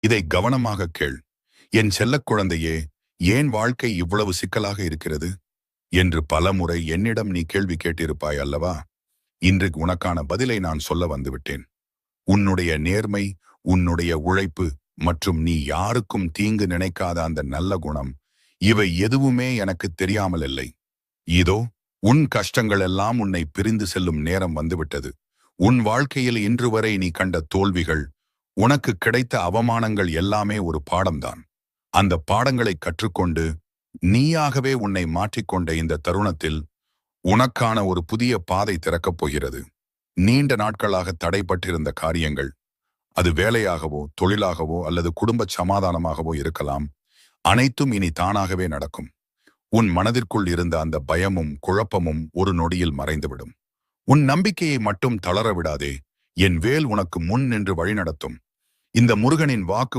இதை கவனமாக கேள். என் செல்லக் குழந்தையே, ஏன் வாழ்க்கை இவ்வளவு சிக்கலாக இருக்கிறது என்று பலமுறை என்னிடம் நீ கேள்வி கேட்டிருப்பாய் அல்லவா? இன்று உனக்கான பதிலை நான் சொல்ல வந்துவிட்டேன். உன்னுடைய நேர்மை, உன்னுடைய உழைப்பு மற்றும் நீ யாருக்கும் தீங்கு நினைக்காத அந்த நல்ல குணம், இவை எதுவுமே எனக்கு தெரியாமல் இல்லை. இதோ உன் கஷ்டங்கள் எல்லாம் உன்னை பிரிந்து செல்லும் நேரம் வந்துவிட்டது. உன் வாழ்க்கையில் இன்று வரை நீ கண்ட தோல்விகள், உனக்கு கிடைத்த அவமானங்கள் எல்லாமே ஒரு பாடம்தான். அந்த பாடங்களை கற்றுக்கொண்டு நீயாகவே உன்னை மாற்றிக்கொண்ட இந்த தருணத்தில் உனக்கான ஒரு புதிய பாதை திறக்கப் போகிறது. நீண்ட நாட்களாக தடைப்பட்டிருந்த காரியங்கள், அது வேலையாகவோ தொழிலாகவோ அல்லது குடும்ப சமாதானமாகவோ இருக்கலாம், அனைத்தும் இனி தானாகவே நடக்கும். உன் மனதிற்குள் இருந்த அந்த பயமும் குழப்பமும் ஒரு நொடியில் மறைந்துவிடும். உன் நம்பிக்கையை மட்டும் தளர விடாதே. என் வேல் உனக்கு முன் நின்று வழிநடத்தும். இந்த முருகனின் வாக்கு